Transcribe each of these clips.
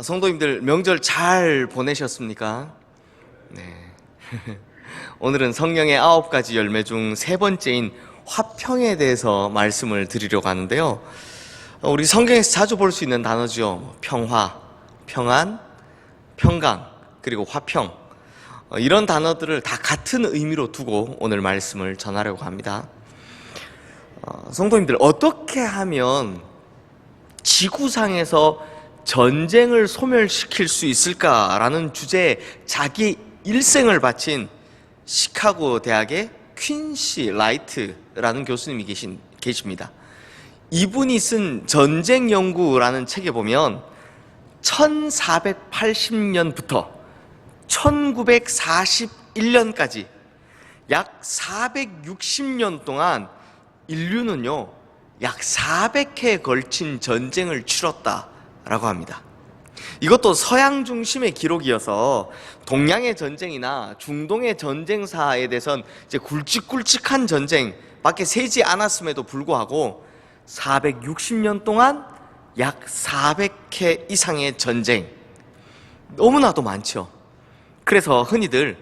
성도님들 명절 잘 보내셨습니까? 네. 오늘은 성령의 9가지 열매 중 세 번째인 화평에 대해서 말씀을 드리려고 하는데요. 우리 성경에서 자주 볼 수 있는 단어죠. 평화, 평안, 평강, 그리고 화평. 이런 단어들을 다 같은 의미로 두고 오늘 말씀을 전하려고 합니다. 성도님들, 어떻게 하면 지구상에서 전쟁을 소멸시킬 수 있을까라는 주제에 자기 일생을 바친 시카고 대학의 퀸시 라이트라는 교수님이 계십니다. 이분이 쓴 전쟁 연구라는 책에 보면 1480년부터 1941년까지 약 460년 동안 인류는요, 약 400회에 걸친 전쟁을 치렀다라고 합니다. 이것도 서양 중심의 기록이어서 동양의 전쟁이나 중동의 전쟁사에 대해선 이제 굵직굵직한 전쟁밖에 세지 않았음에도 불구하고 460년 동안 약 400회 이상의 전쟁, 너무나도 많죠. 그래서 흔히들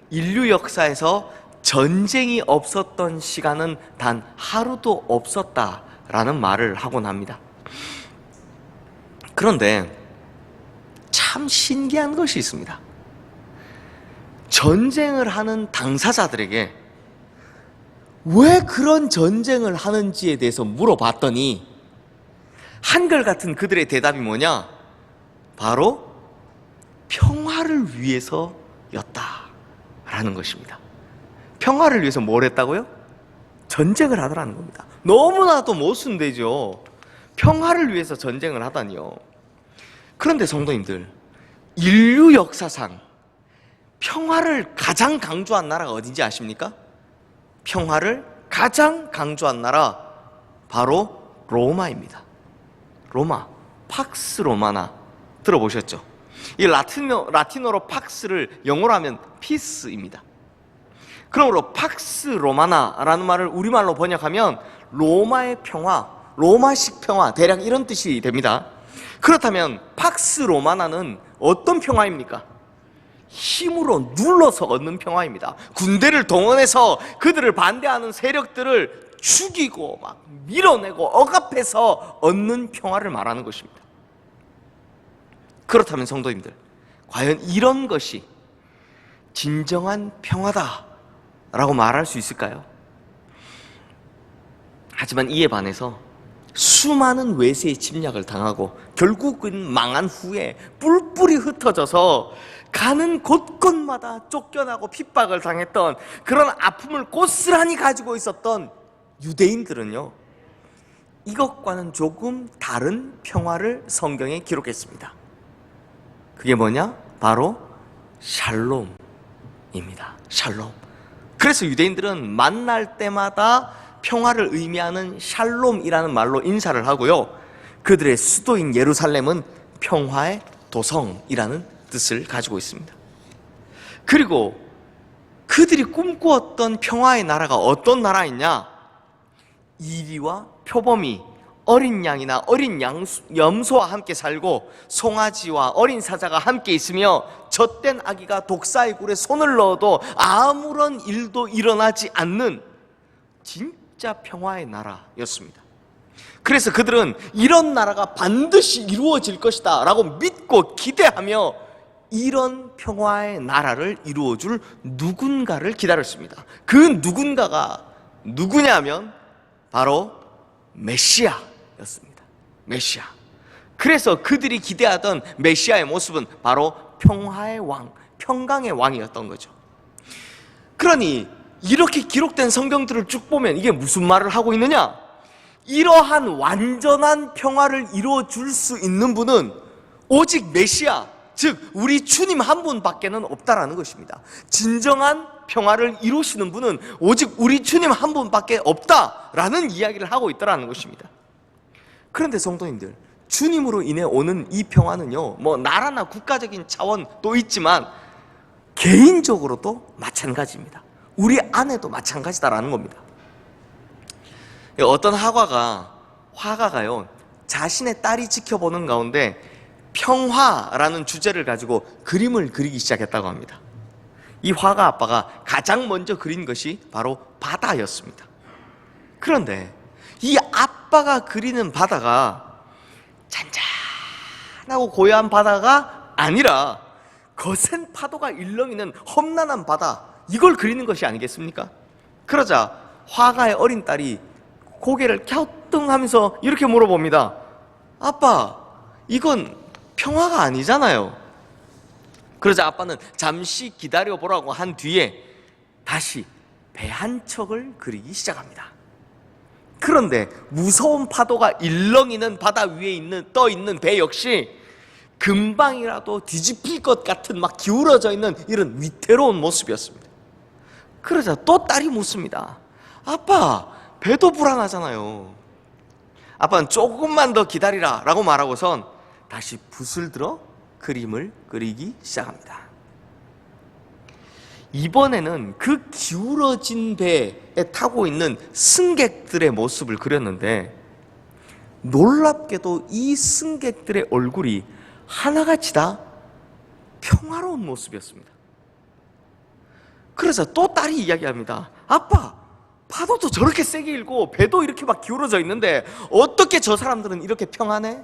인류 역사에서 전쟁이 없었던 시간은 단 하루도 없었다라는 말을 하곤 합니다. 그런데 참 신기한 것이 있습니다. 전쟁을 하는 당사자들에게 왜 그런 전쟁을 하는지에 대해서 물어봤더니 한결같은 그들의 대답이 뭐냐? 바로 평화를 위해서였다라는 것입니다. 평화를 위해서 뭘 했다고요? 전쟁을 하더라는 겁니다. 너무나도 모순되죠. 평화를 위해서 전쟁을 하다니요. 그런데 성도님들, 인류 역사상 평화를 가장 강조한 나라가 어딘지 아십니까? 평화를 가장 강조한 나라, 바로 로마입니다. 로마, 팍스 로마나 들어보셨죠? 이 라틴어로 팍스를 영어로 하면 피스입니다. 그러므로 팍스 로마나라는 말을 우리말로 번역하면 로마의 평화, 로마식 평화, 대략 이런 뜻이 됩니다. 그렇다면 팍스 로마나는 어떤 평화입니까? 힘으로 눌러서 얻는 평화입니다. 군대를 동원해서 그들을 반대하는 세력들을 죽이고 막 밀어내고 억압해서 얻는 평화를 말하는 것입니다. 그렇다면 성도님들, 과연 이런 것이 진정한 평화다라고 말할 수 있을까요? 하지만 이에 반해서 수많은 외세의 침략을 당하고 결국은 망한 후에 뿔뿔이 흩어져서 가는 곳곳마다 쫓겨나고 핍박을 당했던 그런 아픔을 고스란히 가지고 있었던 유대인들은요, 이것과는 조금 다른 평화를 성경에 기록했습니다. 그게 뭐냐? 바로 샬롬입니다. 샬롬. 그래서 유대인들은 만날 때마다 평화를 의미하는 샬롬이라는 말로 인사를 하고요, 그들의 수도인 예루살렘은 평화의 도성이라는 뜻을 가지고 있습니다. 그리고 그들이 꿈꾸었던 평화의 나라가 어떤 나라였냐? 이리와 표범이 어린 양이나 어린 염소와 함께 살고 송아지와 어린 사자가 함께 있으며 젖된 아기가 독사의 굴에 손을 넣어도 아무런 일도 일어나지 않는 진짜 평화의 나라였습니다. 그래서 그들은 이런 나라가 반드시 이루어질 것이다 라고 믿고 기대하며 이런 평화의 나라를 이루어줄 누군가를 기다렸습니다. 그 누군가가 누구냐면 바로 메시아였습니다. 메시아. 그래서 그들이 기대하던 메시아의 모습은 바로 평화의 왕, 평강의 왕이었던 거죠. 그러니 이렇게 기록된 성경들을 쭉 보면 이게 무슨 말을 하고 있느냐? 이러한 완전한 평화를 이루어줄 수 있는 분은 오직 메시아, 즉 우리 주님 한 분밖에는 없다라는 것입니다. 진정한 평화를 이루시는 분은 오직 우리 주님 한 분밖에 없다라는 이야기를 하고 있다라는 것입니다. 그런데 성도님들, 주님으로 인해 오는 이 평화는요, 뭐 나라나 국가적인 차원도 있지만 개인적으로도 마찬가지입니다. 우리 안에도 마찬가지다라는 겁니다. 어떤 화가가요, 자신의 딸이 지켜보는 가운데 평화라는 주제를 가지고 그림을 그리기 시작했다고 합니다. 이 화가 아빠가 가장 먼저 그린 것이 바로 바다였습니다. 그런데 이 아빠가 그리는 바다가 잔잔하고 고요한 바다가 아니라 거센 파도가 일렁이는 험난한 바다, 이걸 그리는 것이 아니겠습니까? 그러자 화가의 어린 딸이 고개를 갸우뚱하면서 이렇게 물어봅니다. 아빠, 이건 평화가 아니잖아요. 그러자 아빠는 잠시 기다려보라고 한 뒤에 다시 배 한 척을 그리기 시작합니다. 그런데 무서운 파도가 일렁이는 바다 위에 떠 있는 배 역시 금방이라도 뒤집힐 것 같은 막 기울어져 있는 이런 위태로운 모습이었습니다. 그러자 또 딸이 묻습니다. 아빠, 배도 불안하잖아요. 아빠는 조금만 더 기다리라 라고 말하고선 다시 붓을 들어 그림을 그리기 시작합니다. 이번에는 그 기울어진 배에 타고 있는 승객들의 모습을 그렸는데, 놀랍게도 이 승객들의 얼굴이 하나같이 다 평화로운 모습이었습니다. 그래서 또 딸이 이야기합니다. 아빠, 파도도 저렇게 세게 일고 배도 이렇게 막 기울어져 있는데 어떻게 저 사람들은 이렇게 평안해?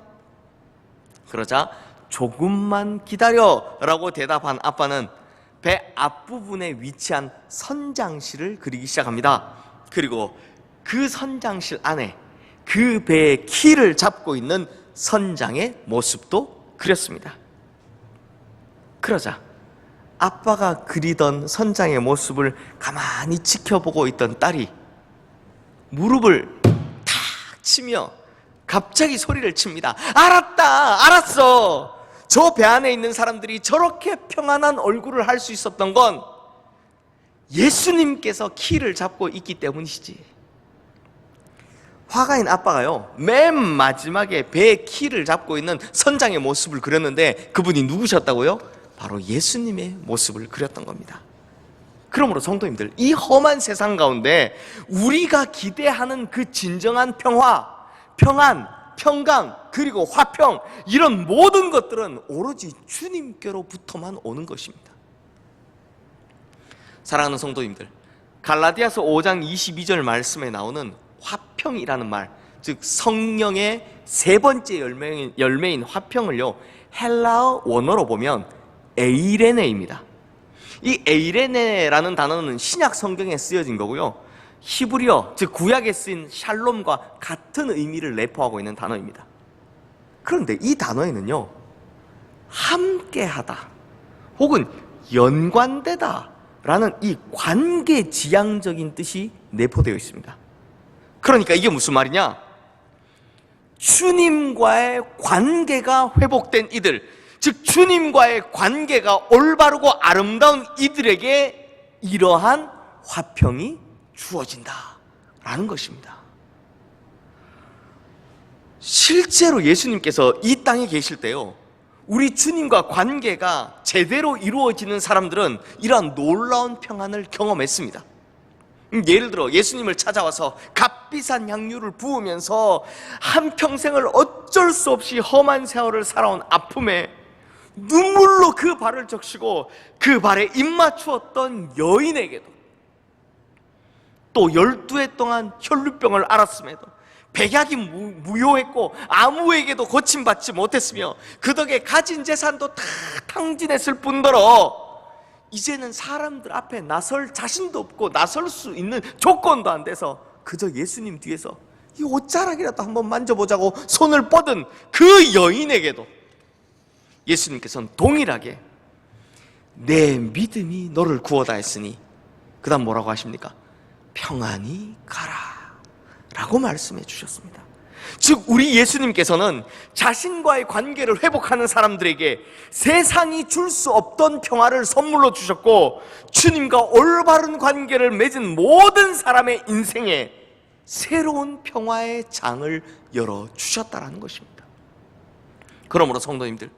그러자 조금만 기다려 라고 대답한 아빠는 배 앞부분에 위치한 선장실을 그리기 시작합니다. 그리고 그 선장실 안에 그 배의 키를 잡고 있는 선장의 모습도 그렸습니다. 그러자 아빠가 그리던 선장의 모습을 가만히 지켜보고 있던 딸이 무릎을 탁 치며 갑자기 소리를 칩니다. 알았다, 알았어. 저 배 안에 있는 사람들이 저렇게 평안한 얼굴을 할 수 있었던 건 예수님께서 키를 잡고 있기 때문이시지. 화가인 아빠가요, 맨 마지막에 배의 키를 잡고 있는 선장의 모습을 그렸는데 그분이 누구셨다고요? 바로 예수님의 모습을 그렸던 겁니다. 그러므로 성도님들, 이 험한 세상 가운데 우리가 기대하는 그 진정한 평화, 평안, 평강, 그리고 화평, 이런 모든 것들은 오로지 주님께로부터만 오는 것입니다. 사랑하는 성도님들, 갈라디아서 5장 22절 말씀에 나오는 화평이라는 말, 즉 성령의 세 번째 열매인 화평을요, 헬라어 원어로 보면 에이레네입니다. 이 에이레네라는 단어는 신약 성경에 쓰여진 거고요, 히브리어, 즉 구약에 쓰인 샬롬과 같은 의미를 내포하고 있는 단어입니다. 그런데 이 단어에는요, 함께하다 혹은 연관되다 라는 이 관계지향적인 뜻이 내포되어 있습니다. 그러니까 이게 무슨 말이냐? 주님과의 관계가 회복된 이들, 즉 주님과의 관계가 올바르고 아름다운 이들에게 이러한 화평이 주어진다라는 것입니다. 실제로 예수님께서 이 땅에 계실 때요, 우리 주님과 관계가 제대로 이루어지는 사람들은 이러한 놀라운 평안을 경험했습니다. 예를 들어 예수님을 찾아와서 값비싼 향유를 부으면서 한평생을 어쩔 수 없이 험한 세월을 살아온 아픔에 눈물로 그 발을 적시고 그 발에 입 맞추었던 여인에게도, 또 12해 동안 혈루병을 앓았음에도 백약이 무효했고 아무에게도 고침받지 못했으며 그 덕에 가진 재산도 다 탕진했을 뿐더러 이제는 사람들 앞에 나설 자신도 없고 나설 수 있는 조건도 안 돼서 그저 예수님 뒤에서 이 옷자락이라도 한번 만져보자고 손을 뻗은 그 여인에게도 예수님께서는 동일하게 내 믿음이 너를 구원하다 했으니 그 다음 뭐라고 하십니까? 평안히 가라 라고 말씀해 주셨습니다. 즉 우리 예수님께서는 자신과의 관계를 회복하는 사람들에게 세상이 줄 수 없던 평화를 선물로 주셨고, 주님과 올바른 관계를 맺은 모든 사람의 인생에 새로운 평화의 장을 열어주셨다는 것입니다. 그러므로 성도님들,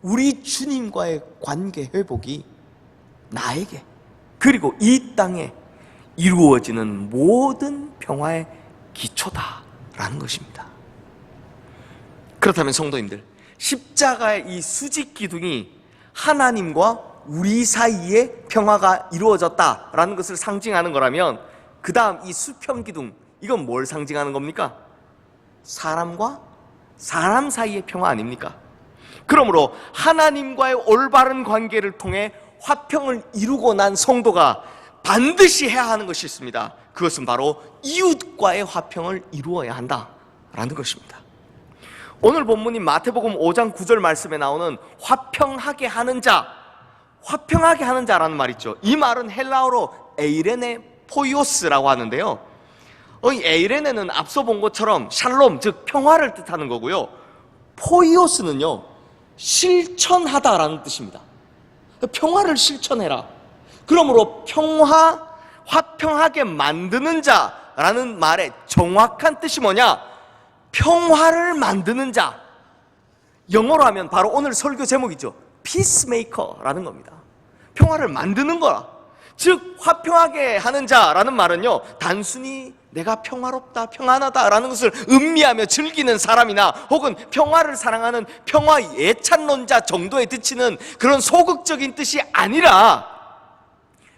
우리 주님과의 관계 회복이 나에게 그리고 이 땅에 이루어지는 모든 평화의 기초다라는 것입니다. 그렇다면 성도님들, 십자가의 이 수직 기둥이 하나님과 우리 사이에 평화가 이루어졌다라는 것을 상징하는 거라면, 그 다음 이 수평 기둥, 이건 뭘 상징하는 겁니까? 사람과 사람 사이의 평화 아닙니까? 그러므로 하나님과의 올바른 관계를 통해 화평을 이루고 난 성도가 반드시 해야 하는 것이 있습니다. 그것은 바로 이웃과의 화평을 이루어야 한다라는 것입니다. 오늘 본문인 마태복음 5장 9절 말씀에 나오는 화평하게 하는 자, 화평하게 하는 자라는 말 있죠. 이 말은 헬라어로 에이레네 포이오스라고 하는데요, 이 에이레네는 앞서 본 것처럼 샬롬, 즉 평화를 뜻하는 거고요, 포이오스는요 실천하다라는 뜻입니다. 평화를 실천해라. 그러므로 화평하게 만드는 자라는 말의 정확한 뜻이 뭐냐? 평화를 만드는 자. 영어로 하면 바로 오늘 설교 제목이죠. 피스메이커라는 겁니다. 평화를 만드는 거라. 즉 화평하게 하는 자라는 말은요, 단순히 내가 평화롭다, 평안하다라는 것을 음미하며 즐기는 사람이나 혹은 평화를 사랑하는 평화 예찬론자 정도에 그치는 그런 소극적인 뜻이 아니라,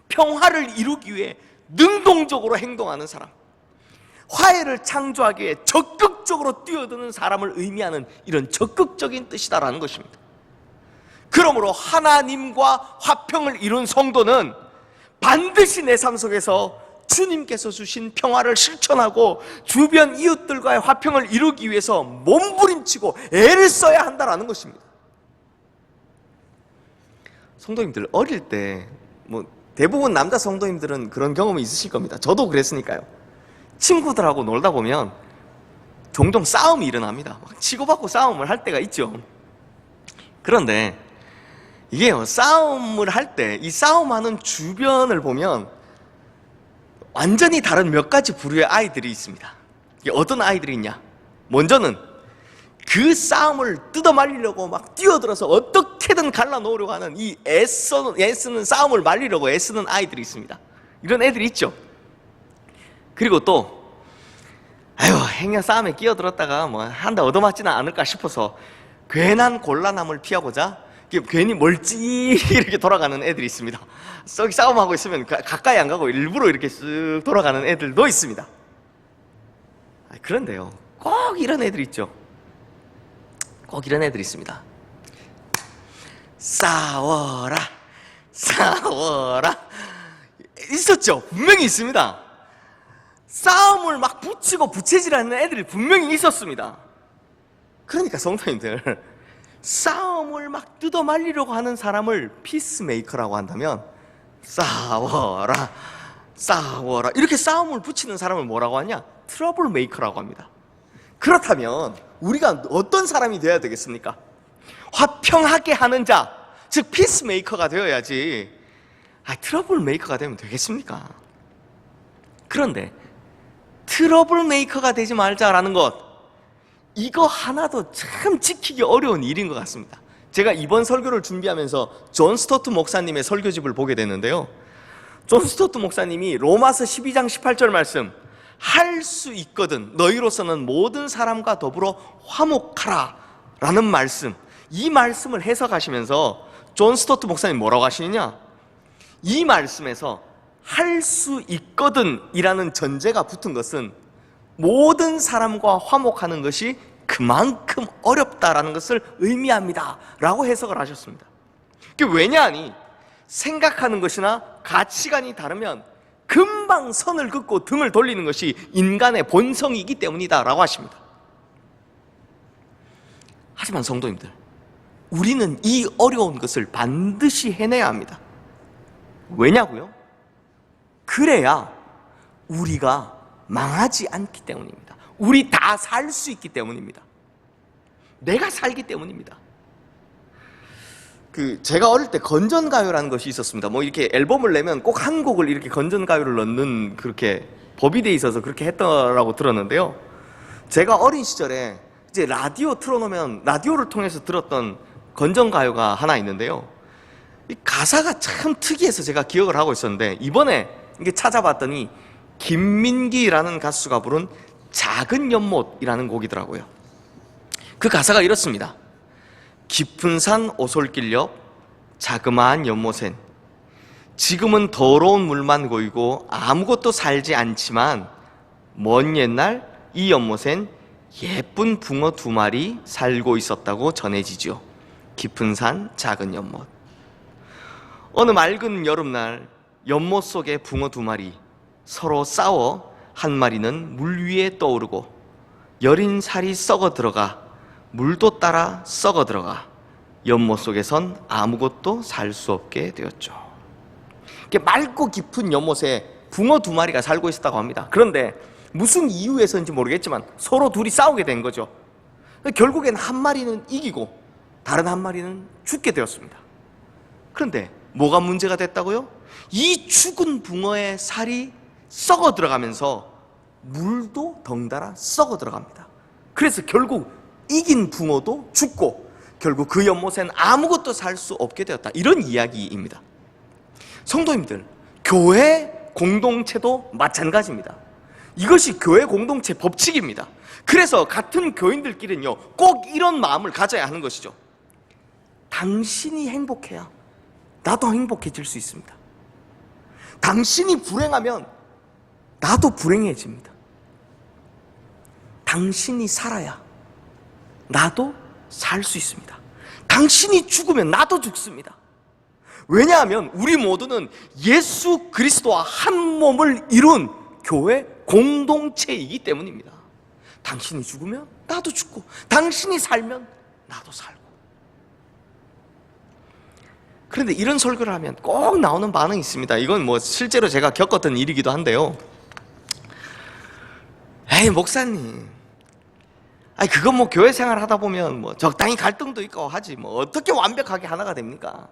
평화를 이루기 위해 능동적으로 행동하는 사람, 화해를 창조하기 위해 적극적으로 뛰어드는 사람을 의미하는 이런 적극적인 뜻이다라는 것입니다. 그러므로 하나님과 화평을 이룬 성도는 반드시 내 삶 속에서 주님께서 주신 평화를 실천하고 주변 이웃들과의 화평을 이루기 위해서 몸부림치고 애를 써야 한다라는 것입니다. 성도님들, 어릴 때 대부분 남자 성도님들은 그런 경험이 있으실 겁니다. 저도 그랬으니까요. 친구들하고 놀다 보면 종종 싸움이 일어납니다. 치고받고 싸움을 할 때가 있죠. 그런데 이게요, 싸움을 할 때 이 싸움하는 주변을 보면 완전히 다른 몇 가지 부류의 아이들이 있습니다. 어떤 아이들이 있냐? 먼저는 그 싸움을 뜯어말리려고 막 뛰어들어서 어떻게든 갈라놓으려고 하는 이 애쓰는 싸움을 말리려고 애쓰는 아이들이 있습니다. 이런 애들이 있죠. 그리고 또 행여 싸움에 끼어들었다가 한 대 얻어맞지는 않을까 싶어서 괜한 곤란함을 피하고자 괜히 멀찌 이렇게 돌아가는 애들이 있습니다. 썩 싸움하고 있으면 가까이 안 가고 일부러 이렇게 쓱 돌아가는 애들도 있습니다. 그런데요, 꼭 이런 애들이 있죠. 꼭 이런 애들이 있습니다. 싸워라, 싸워라. 있었죠. 분명히 있습니다. 싸움을 막 붙이고 부채질하는 애들이 분명히 있었습니다. 그러니까 성도님들, 싸움을 막 뜯어말리려고 하는 사람을 피스메이커라고 한다면, 싸워라, 싸워라, 이렇게 싸움을 붙이는 사람을 뭐라고 하냐? 트러블 메이커라고 합니다. 그렇다면 우리가 어떤 사람이 되어야 되겠습니까? 화평하게 하는 자, 즉 피스메이커가 되어야지 트러블 메이커가 되면 되겠습니까? 그런데 트러블 메이커가 되지 말자라는 것, 이거 하나도 참 지키기 어려운 일인 것 같습니다. 제가 이번 설교를 준비하면서 존 스토트 목사님의 설교집을 보게 됐는데요, 존 스토트 목사님이 로마서 12장 18절 말씀, 할 수 있거든 너희로서는 모든 사람과 더불어 화목하라 라는 말씀, 이 말씀을 해석하시면서 존 스토트 목사님 뭐라고 하시느냐? 이 말씀에서 할 수 있거든 이라는 전제가 붙은 것은 모든 사람과 화목하는 것이 그만큼 어렵다라는 것을 의미합니다 라고 해석을 하셨습니다. 왜냐하니 생각하는 것이나 가치관이 다르면 금방 선을 긋고 등을 돌리는 것이 인간의 본성이기 때문이다 라고 하십니다. 하지만 성도님들, 우리는 이 어려운 것을 반드시 해내야 합니다. 왜냐고요? 그래야 우리가 망하지 않기 때문입니다. 우리 다 살 수 있기 때문입니다. 내가 살기 때문입니다. 제가 어릴 때 건전가요라는 것이 있었습니다. 이렇게 앨범을 내면 꼭 한 곡을 이렇게 건전가요를 넣는 그렇게 법이 돼 있어서 그렇게 했더라고 들었는데요, 제가 어린 시절에 이제 라디오 틀어놓으면 라디오를 통해서 들었던 건전가요가 하나 있는데요, 이 가사가 참 특이해서 제가 기억을 하고 있었는데, 이번에 이게 찾아봤더니 김민기라는 가수가 부른 작은 연못이라는 곡이더라고요. 그 가사가 이렇습니다. 깊은 산 오솔길 옆 자그마한 연못엔 지금은 더러운 물만 고이고 아무것도 살지 않지만 먼 옛날 이 연못엔 예쁜 붕어 2마리 살고 있었다고 전해지죠. 깊은 산 작은 연못. 어느 맑은 여름날 연못 속의 붕어 2마리 서로 싸워 한 마리는 물 위에 떠오르고 여린 살이 썩어 들어가 물도 따라 썩어 들어가 연못 속에선 아무것도 살 수 없게 되었죠. 맑고 깊은 연못에 붕어 2마리가 살고 있었다고 합니다. 그런데 무슨 이유에서인지 모르겠지만 서로 둘이 싸우게 된 거죠. 결국엔 한 마리는 이기고 다른 한 마리는 죽게 되었습니다. 그런데 뭐가 문제가 됐다고요? 이 죽은 붕어의 살이 썩어 들어가면서 물도 덩달아 썩어 들어갑니다. 그래서 결국 이긴 붕어도 죽고 결국 그 연못엔 아무것도 살 수 없게 되었다. 이런 이야기입니다. 성도님들, 교회 공동체도 마찬가지입니다. 이것이 교회 공동체 법칙입니다. 그래서 같은 교인들끼리는요, 꼭 이런 마음을 가져야 하는 것이죠. 당신이 행복해야 나도 행복해질 수 있습니다. 당신이 불행하면 나도 불행해집니다. 당신이 살아야 나도 살 수 있습니다. 당신이 죽으면 나도 죽습니다. 왜냐하면 우리 모두는 예수 그리스도와 한 몸을 이룬 교회 공동체이기 때문입니다. 당신이 죽으면 나도 죽고 당신이 살면 나도 살고. 그런데 이런 설교를 하면 꼭 나오는 반응이 있습니다. 이건 뭐 실제로 제가 겪었던 일이기도 한데요. 에이 목사님, 아니 그건 뭐 교회 생활 하다 보면 뭐 적당히 갈등도 있고 하지 뭐 어떻게 완벽하게 하나가 됩니까?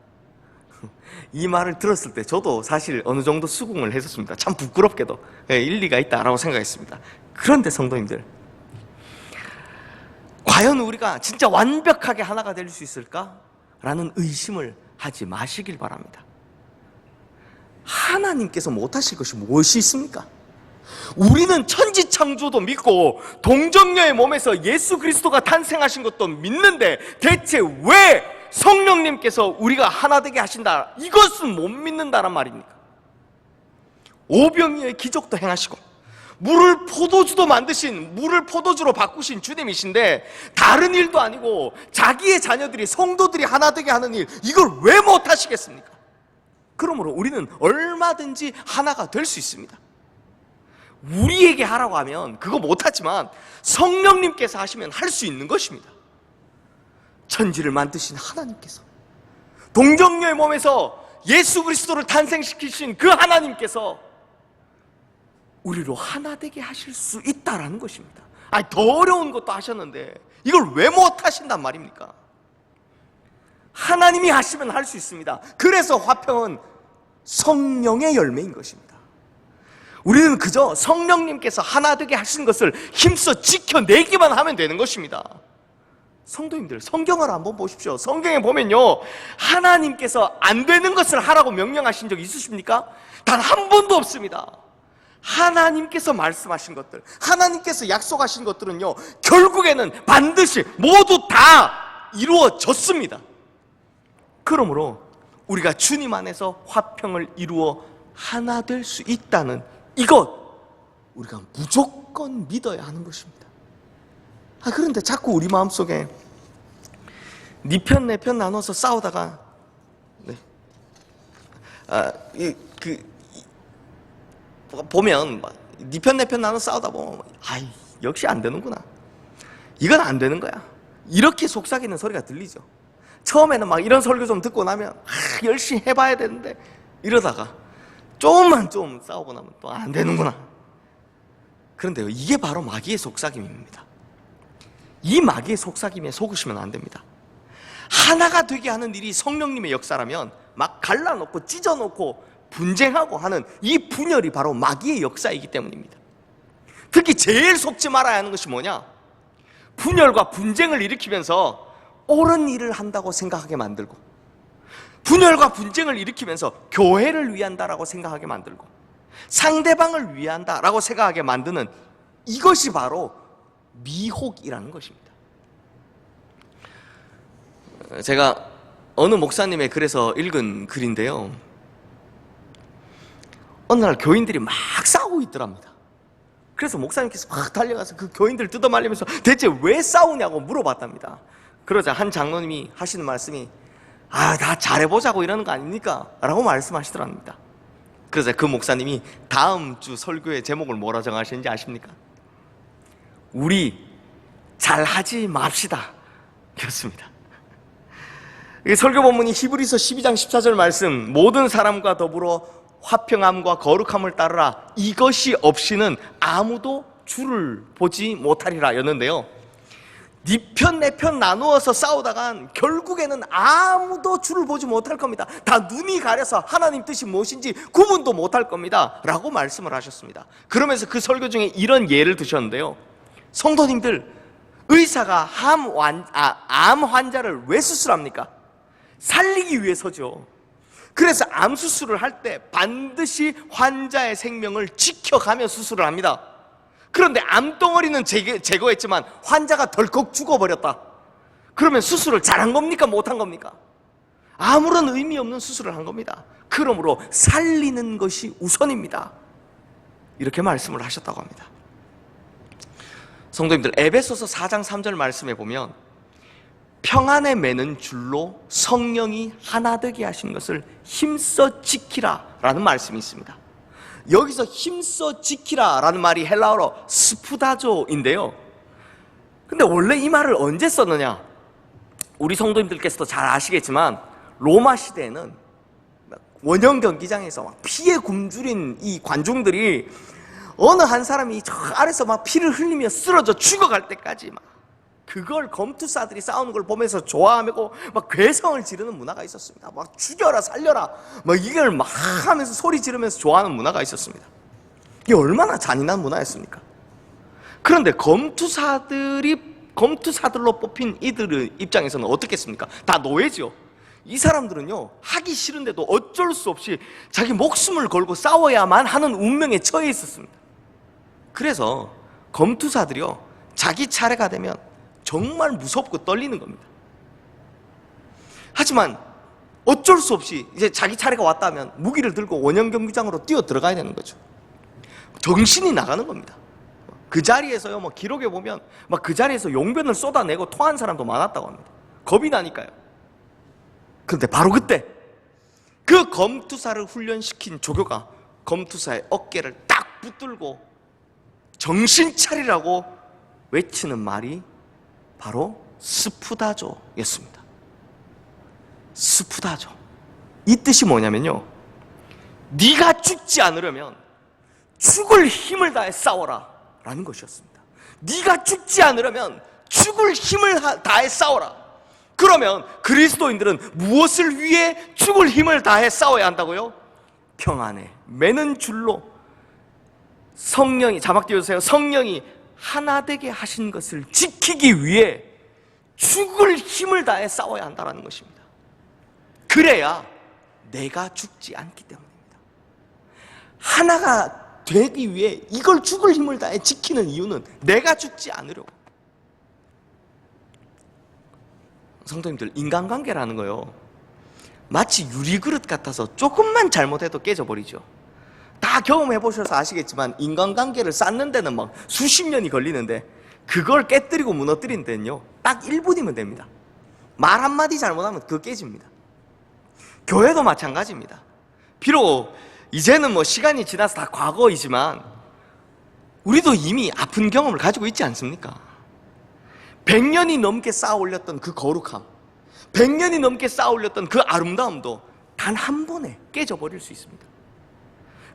이 말을 들었을 때 저도 사실 어느 정도 수긍을 했었습니다. 참 부끄럽게도 일리가 있다라고 생각했습니다. 그런데 성도님들, 과연 우리가 진짜 완벽하게 하나가 될 수 있을까? 라는 의심을 하지 마시길 바랍니다. 하나님께서 못하실 것이 무엇이 있습니까? 우리는 천지창조도 믿고 동정녀의 몸에서 예수 그리스도가 탄생하신 것도 믿는데 대체 왜 성령님께서 우리가 하나 되게 하신다, 이것은 못 믿는다란 말입니까? 오병이어의 기적도 행하시고 물을 포도주도 만드신, 물을 포도주로 바꾸신 주님이신데 다른 일도 아니고 자기의 자녀들이, 성도들이 하나 되게 하는 일, 이걸 왜 못하시겠습니까? 그러므로 우리는 얼마든지 하나가 될 수 있습니다. 우리에게 하라고 하면 그거 못하지만 성령님께서 하시면 할 수 있는 것입니다. 천지를 만드신 하나님께서, 동정녀의 몸에서 예수 그리스도를 탄생시키신 그 하나님께서 우리로 하나 되게 하실 수 있다라는 것입니다. 아니 더 어려운 것도 하셨는데 이걸 왜 못하신단 말입니까? 하나님이 하시면 할 수 있습니다. 그래서 화평은 성령의 열매인 것입니다. 우리는 그저 성령님께서 하나 되게 하신 것을 힘써 지켜내기만 하면 되는 것입니다. 성도님들, 성경을 한번 보십시오. 성경에 보면요, 하나님께서 안 되는 것을 하라고 명령하신 적 있으십니까? 단 한 번도 없습니다. 하나님께서 말씀하신 것들, 하나님께서 약속하신 것들은요, 결국에는 반드시 모두 다 이루어졌습니다. 그러므로 우리가 주님 안에서 화평을 이루어 하나 될 수 있다는 이것, 우리가 무조건 믿어야 하는 것입니다. 그런데 자꾸 우리 마음속에 네 편 내 편 나눠서 싸우다가 보면 네 편 내 편 나눠 싸우다 보면 아이 역시 안 되는구나, 이건 안 되는 거야, 이렇게 속삭이는 소리가 들리죠. 처음에는 막 이런 설교 좀 듣고 나면 열심히 해봐야 되는데 이러다가 조금만 좀 싸우고 나면 또 안 되는구나. 그런데요, 이게 바로 마귀의 속삭임입니다. 이 마귀의 속삭임에 속으시면 안 됩니다. 하나가 되게 하는 일이 성령님의 역사라면 막 갈라놓고 찢어놓고 분쟁하고 하는 이 분열이 바로 마귀의 역사이기 때문입니다. 특히 제일 속지 말아야 하는 것이 뭐냐? 분열과 분쟁을 일으키면서 옳은 일을 한다고 생각하게 만들고, 분열과 분쟁을 일으키면서 교회를 위한다라고 생각하게 만들고, 상대방을 위한다라고 생각하게 만드는 이것이 바로 미혹이라는 것입니다. 제가 어느 목사님의 글에서 읽은 글인데요, 어느 날 교인들이 막 싸우고 있더랍니다. 그래서 목사님께서 막 달려가서 그 교인들 뜯어말리면서 대체 왜 싸우냐고 물어봤답니다. 그러자 한 장로님이 하시는 말씀이 다 잘해보자고 이러는 거 아닙니까? 라고 말씀하시더랍니다. 그래서 그 목사님이 다음 주 설교의 제목을 뭐라 정하시는지 아십니까? 우리 잘하지 맙시다 였습니다. 설교 본문이 히브리서 12장 14절 말씀, 모든 사람과 더불어 화평함과 거룩함을 따르라, 이것이 없이는 아무도 주를 보지 못하리라 였는데요, 네 편 내 편 나누어서 싸우다간 결국에는 아무도 주를 보지 못할 겁니다. 다 눈이 가려서 하나님 뜻이 무엇인지 구분도 못할 겁니다 라고 말씀을 하셨습니다. 그러면서 그 설교 중에 이런 예를 드셨는데요, 성도님들, 의사가 암 환자를 왜 수술합니까? 살리기 위해서죠. 그래서 암 수술을 할 때 반드시 환자의 생명을 지켜가며 수술을 합니다. 그런데 암덩어리는 제거했지만 환자가 덜컥 죽어버렸다. 그러면 수술을 잘한 겁니까? 못한 겁니까? 아무런 의미 없는 수술을 한 겁니다. 그러므로 살리는 것이 우선입니다. 이렇게 말씀을 하셨다고 합니다. 성도님들, 에베소서 4장 3절 말씀에 보면 평안에 매는 줄로 성령이 하나 되게 하신 것을 힘써 지키라 라는 말씀이 있습니다. 여기서 힘써 지키라 라는 말이 헬라어로 스푸다조인데요, 근데 원래 이 말을 언제 썼느냐? 우리 성도님들께서도 잘 아시겠지만 로마 시대에는 원형 경기장에서 막 피에 굶주린 이 관중들이 어느 한 사람이 저 아래서 막 피를 흘리며 쓰러져 죽어갈 때까지 막 그걸 검투사들이 싸우는 걸 보면서 좋아하고 막 괴성을 지르는 문화가 있었습니다. 막 죽여라 살려라 막 이걸 막 하면서 소리 지르면서 좋아하는 문화가 있었습니다. 이게 얼마나 잔인한 문화였습니까? 그런데 검투사들로 뽑힌 이들의 입장에서는 어떻겠습니까? 다 노예죠. 이 사람들은요, 하기 싫은데도 어쩔 수 없이 자기 목숨을 걸고 싸워야만 하는 운명에 처해 있었습니다. 그래서 검투사들이요, 자기 차례가 되면 정말 무섭고 떨리는 겁니다. 하지만 어쩔 수 없이 이제 자기 차례가 왔다면 무기를 들고 원형 경기장으로 뛰어 들어가야 되는 거죠. 정신이 나가는 겁니다. 그 자리에서요, 기록에 보면 그 자리에서 용변을 쏟아내고 토한 사람도 많았다고 합니다. 겁이 나니까요. 그런데 바로 그때 그 검투사를 훈련시킨 조교가 검투사의 어깨를 딱 붙들고 정신 차리라고 외치는 말이 바로 스푸다조였습니다. 스푸다조, 이 뜻이 뭐냐면요, 네가 죽지 않으려면 죽을 힘을 다해 싸워라 라는 것이었습니다. 네가 죽지 않으려면 죽을 힘을 다해 싸워라. 그러면 그리스도인들은 무엇을 위해 죽을 힘을 다해 싸워야 한다고요? 평안에 매는 줄로 성령이, 자막 띄워주세요, 성령이 하나 되게 하신 것을 지키기 위해 죽을 힘을 다해 싸워야 한다는 것입니다. 그래야 내가 죽지 않기 때문입니다. 하나가 되기 위해 이걸 죽을 힘을 다해 지키는 이유는 내가 죽지 않으려고. 성도님들, 인간관계라는 거요, 마치 유리그릇 같아서 조금만 잘못해도 깨져버리죠. 다 경험해보셔서 아시겠지만 인간관계를 쌓는 데는 막 수십 년이 걸리는데 그걸 깨뜨리고 무너뜨린 데는요 딱 1분이면 됩니다. 말 한마디 잘못하면 그거 깨집니다. 교회도 마찬가지입니다. 비록 이제는 시간이 지나서 다 과거이지만 우리도 이미 아픈 경험을 가지고 있지 않습니까? 100년이 넘게 쌓아 올렸던 그 거룩함, 100년이 넘게 쌓아 올렸던 그 아름다움도 단 한 번에 깨져버릴 수 있습니다.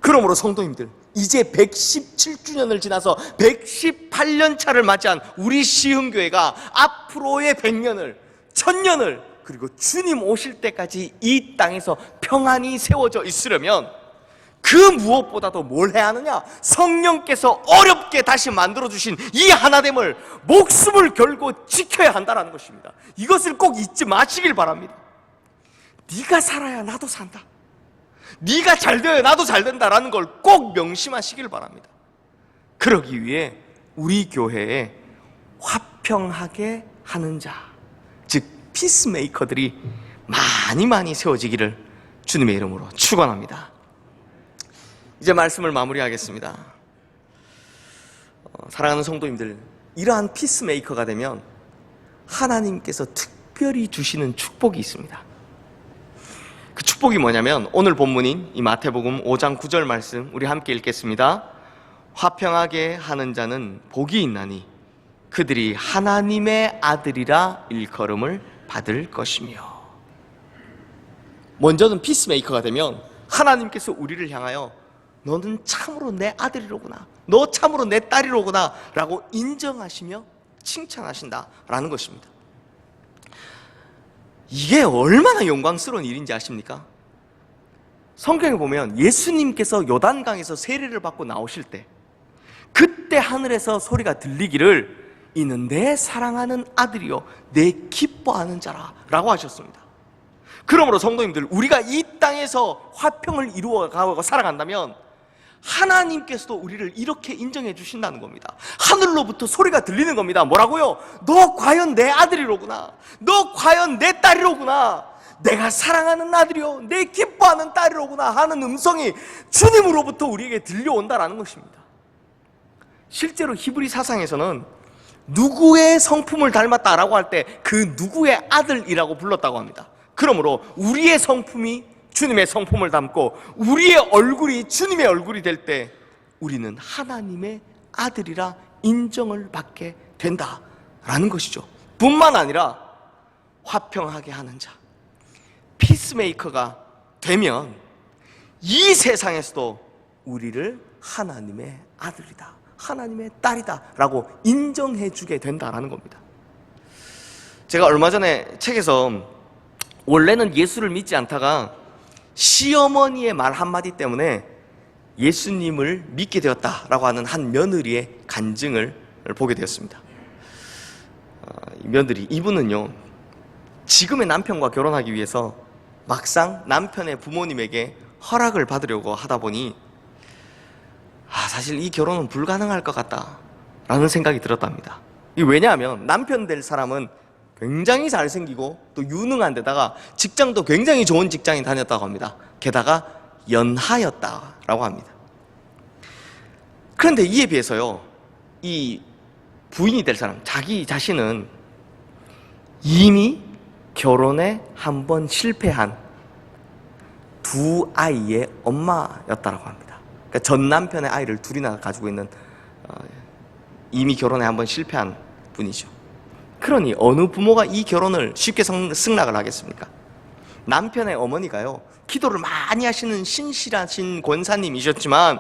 그러므로 성도님들, 이제 117주년을 지나서 118년 차를 맞이한 우리 시흥교회가 앞으로의 100년을, 1000년을, 그리고 주님 오실 때까지 이 땅에서 평안히 세워져 있으려면 그 무엇보다도 뭘 해야 하느냐? 성령께서 어렵게 다시 만들어주신 이 하나됨을 목숨을 걸고 지켜야 한다는 것입니다. 이것을 꼭 잊지 마시길 바랍니다. 네가 살아야 나도 산다, 네가 잘 되어야 나도 잘 된다라는 걸 꼭 명심하시길 바랍니다. 그러기 위해 우리 교회에 화평하게 하는 자, 즉 피스메이커들이 많이 세워지기를 주님의 이름으로 축원합니다. 이제 말씀을 마무리하겠습니다. 사랑하는 성도님들, 이러한 피스메이커가 되면 하나님께서 특별히 주시는 축복이 있습니다. 그 축복이 뭐냐면 오늘 본문인 이 마태복음 5장 9절 말씀 우리 함께 읽겠습니다. 화평하게 하는 자는 복이 있나니 그들이 하나님의 아들이라 일컬음을 받을 것이며. 먼저는 피스메이커가 되면 하나님께서 우리를 향하여 너는 참으로 내 아들이로구나, 너 참으로 내 딸이로구나 라고 인정하시며 칭찬하신다라는 것입니다. 이게 얼마나 영광스러운 일인지 아십니까? 성경에 보면 예수님께서 요단강에서 세례를 받고 나오실 때 그때 하늘에서 소리가 들리기를 이는 내 사랑하는 아들이요 내 기뻐하는 자라 라고 하셨습니다. 그러므로 성도님들, 우리가 이 땅에서 화평을 이루어가고 살아간다면 하나님께서도 우리를 이렇게 인정해 주신다는 겁니다. 하늘로부터 소리가 들리는 겁니다. 뭐라고요? 너 과연 내 아들이로구나, 너 과연 내 딸이로구나, 내가 사랑하는 아들이요 내 기뻐하는 딸이로구나 하는 음성이 주님으로부터 우리에게 들려온다라는 것입니다. 실제로 히브리 사상에서는 누구의 성품을 닮았다라고 할 때 그 누구의 아들이라고 불렀다고 합니다. 그러므로 우리의 성품이 주님의 성품을 담고 우리의 얼굴이 주님의 얼굴이 될 때 우리는 하나님의 아들이라 인정을 받게 된다라는 것이죠. 뿐만 아니라 화평하게 하는 자, 피스메이커가 되면 이 세상에서도 우리를 하나님의 아들이다, 하나님의 딸이다 라고 인정해 주게 된다라는 겁니다. 제가 얼마 전에 책에서 원래는 예수를 믿지 않다가 시어머니의 말 한마디 때문에 예수님을 믿게 되었다라고 하는 한 며느리의 간증을 보게 되었습니다. 이 며느리, 이분은요 지금의 남편과 결혼하기 위해서 막상 남편의 부모님에게 허락을 받으려고 하다 보니 사실 이 결혼은 불가능할 것 같다라는 생각이 들었답니다. 왜냐하면 남편 될 사람은 굉장히 잘생기고 또 유능한 데다가 직장도 굉장히 좋은 직장에 다녔다고 합니다. 게다가 연하였다라고 합니다. 그런데 이에 비해서요, 이 부인이 될 사람, 자기 자신은 이미 결혼에 한 번 실패한 두 아이의 엄마였다라고 합니다. 그러니까 전 남편의 아이를 둘이나 가지고 있는 이미 결혼에 한 번 실패한 분이죠. 그러니 어느 부모가 이 결혼을 쉽게 승낙을 하겠습니까? 남편의 어머니가요 기도를 많이 하시는 신실하신 권사님이셨지만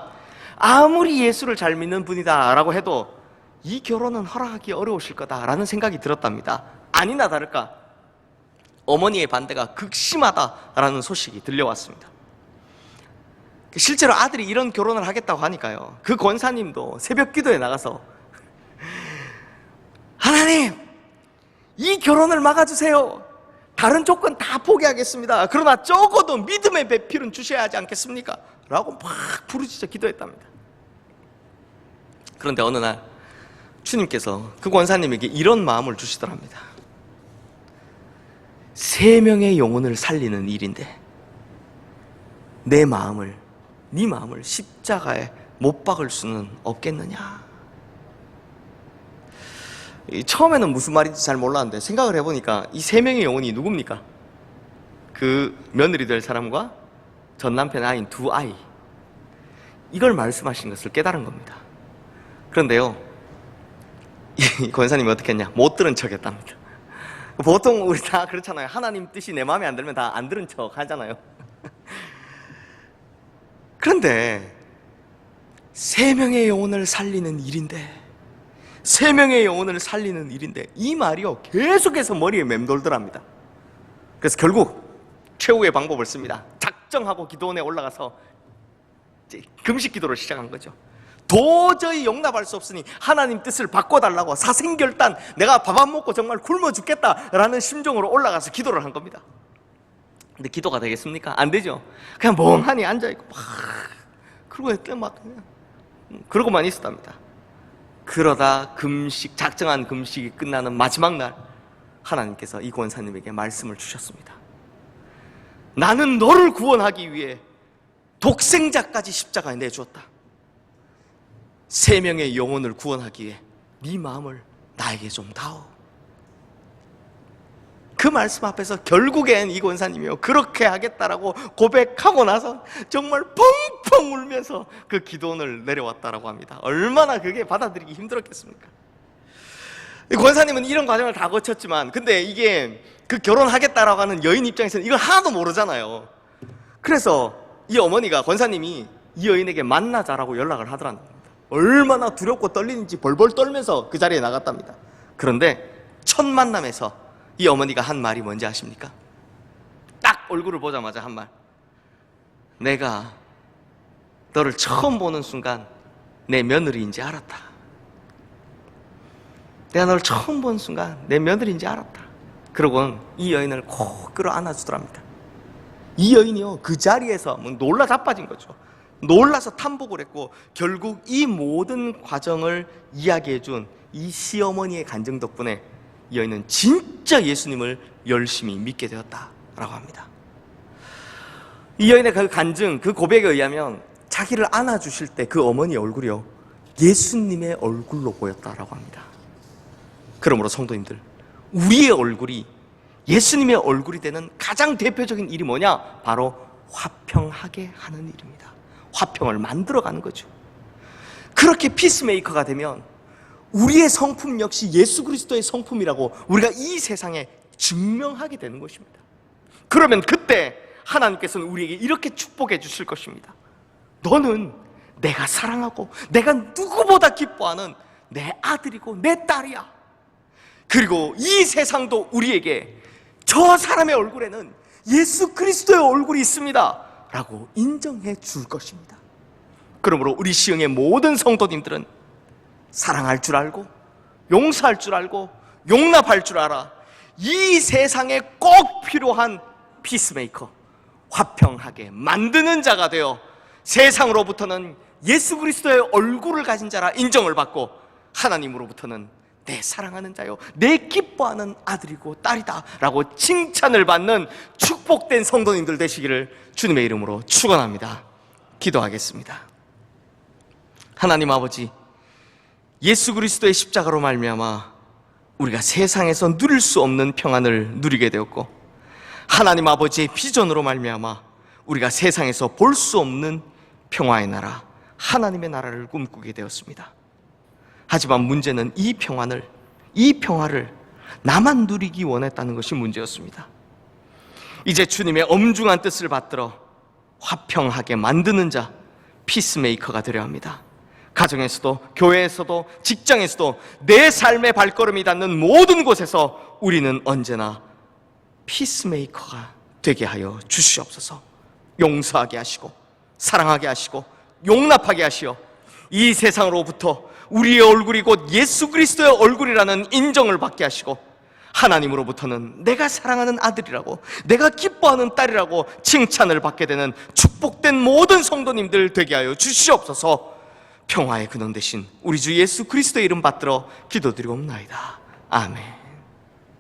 아무리 예수를 잘 믿는 분이다 라고 해도 이 결혼은 허락하기 어려우실 거다라는 생각이 들었답니다. 아니나 다를까 어머니의 반대가 극심하다라는 소식이 들려왔습니다. 실제로 아들이 이런 결혼을 하겠다고 하니까요 그 권사님도 새벽 기도에 나가서 하나님, 이 결혼을 막아주세요. 다른 조건 다 포기하겠습니다. 그러나 적어도 믿음의 배필은 주셔야 하지 않겠습니까? 라고 막 부르짖어 기도했답니다. 그런데 어느 날 주님께서 그 권사님에게 이런 마음을 주시더랍니다. 3명의 영혼을 살리는 일인데 네 마음을 십자가에 못 박을 수는 없겠느냐. 처음에는 무슨 말인지 잘 몰랐는데 생각을 해보니까 이 3명의 영혼이 누굽니까? 그 며느리 될 사람과 전 남편의 아이인 2아이, 이걸 말씀하신 것을 깨달은 겁니다. 그런데요 이 권사님이 어떻게 했냐, 못 들은 척 했답니다. 보통 우리 다 그렇잖아요. 하나님 뜻이 내 마음에 안 들면 다 안 들은 척 하잖아요. 그런데 3명의 영혼을 살리는 일인데 3명의 영혼을 살리는 일인데 이 말이요 계속해서 머리에 맴돌더랍니다. 그래서 결국 최후의 방법을 씁니다. 작정하고 기도원에 올라가서 이제 금식 기도를 시작한 거죠. 도저히 용납할 수 없으니 하나님 뜻을 바꿔달라고 사생결단, 내가 밥 안 먹고 정말 굶어 죽겠다라는 심정으로 올라가서 기도를 한 겁니다. 근데 기도가 되겠습니까? 안 되죠. 그냥 멍하니 앉아있고 막 그러고 했더니 막 그냥 그러고만 있었답니다. 그러다 작정한 금식이 끝나는 마지막 날 하나님께서 이 권사님에게 말씀을 주셨습니다. 나는 너를 구원하기 위해 독생자까지 십자가에 내주었다. 3명의 영혼을 구원하기에 네 마음을 나에게 좀 다오. 그 말씀 앞에서 결국엔 이 권사님이요, 그렇게 하겠다라고 고백하고 나서 정말 펑펑 울면서 그 기도원을 내려왔다라고 합니다. 얼마나 그게 받아들이기 힘들었겠습니까? 이 권사님은 이런 과정을 다 거쳤지만, 근데 이게 그 결혼하겠다라고 하는 여인 입장에서는 이걸 하나도 모르잖아요. 그래서 이 어머니가, 권사님이 이 여인에게 만나자라고 연락을 하더랍니다. 얼마나 두렵고 떨리는지 벌벌 떨면서 그 자리에 나갔답니다. 그런데 첫 만남에서 이 어머니가 한 말이 뭔지 아십니까? 딱 얼굴을 보자마자 한 말. 내가 너를 처음 보는 순간 내 며느리인지 알았다. 내가 너를 처음 본 순간 내 며느리인지 알았다. 그러고는 이 여인을 콕 끌어안아주더랍니다. 이 여인이요, 그 자리에서 놀라 자빠진 거죠. 놀라서 탐복을 했고, 결국 이 모든 과정을 이야기해준 이 시어머니의 간증 덕분에 이 여인은 진짜 예수님을 열심히 믿게 되었다라고 합니다. 이 여인의 그 간증, 그 고백에 의하면 자기를 안아주실 때 그 어머니의 얼굴이요, 예수님의 얼굴로 보였다라고 합니다. 그러므로 성도님들, 우리의 얼굴이 예수님의 얼굴이 되는 가장 대표적인 일이 뭐냐? 바로 화평하게 하는 일입니다. 화평을 만들어가는 거죠. 그렇게 피스메이커가 되면 우리의 성품 역시 예수 그리스도의 성품이라고 우리가 이 세상에 증명하게 되는 것입니다. 그러면 그때 하나님께서는 우리에게 이렇게 축복해 주실 것입니다. 너는 내가 사랑하고 내가 누구보다 기뻐하는 내 아들이고 내 딸이야. 그리고 이 세상도 우리에게 저 사람의 얼굴에는 예수 그리스도의 얼굴이 있습니다 라고 인정해 줄 것입니다. 그러므로 우리 시흥의 모든 성도님들은 사랑할 줄 알고 용서할 줄 알고 용납할 줄 알아. 이 세상에 꼭 필요한 피스메이커, 화평하게 만드는 자가 되어 세상으로부터는 예수 그리스도의 얼굴을 가진 자라 인정을 받고, 하나님으로부터는 내 사랑하는 자요, 내 기뻐하는 아들이고 딸이다 라고 칭찬을 받는 축복된 성도님들 되시기를 주님의 이름으로 축원합니다. 기도하겠습니다. 하나님 아버지, 예수 그리스도의 십자가로 말미암아 우리가 세상에서 누릴 수 없는 평안을 누리게 되었고, 하나님 아버지의 비전으로 말미암아 우리가 세상에서 볼 수 없는 평화의 나라, 하나님의 나라를 꿈꾸게 되었습니다. 하지만 문제는 이 평화를 나만 누리기 원했다는 것이 문제였습니다. 이제 주님의 엄중한 뜻을 받들어 화평하게 만드는 자, 피스메이커가 되려 합니다. 가정에서도, 교회에서도, 직장에서도, 내 삶의 발걸음이 닿는 모든 곳에서 우리는 언제나 피스메이커가 되게 하여 주시옵소서. 용서하게 하시고 사랑하게 하시고 용납하게 하시어 이 세상으로부터 우리의 얼굴이 곧 예수 그리스도의 얼굴이라는 인정을 받게 하시고, 하나님으로부터는 내가 사랑하는 아들이라고, 내가 기뻐하는 딸이라고 칭찬을 받게 되는 축복된 모든 성도님들 되게 하여 주시옵소서. 평화의 근원 되신 우리 주 예수 그리스도의 이름 받들어 기도드리옵나이다. 아멘.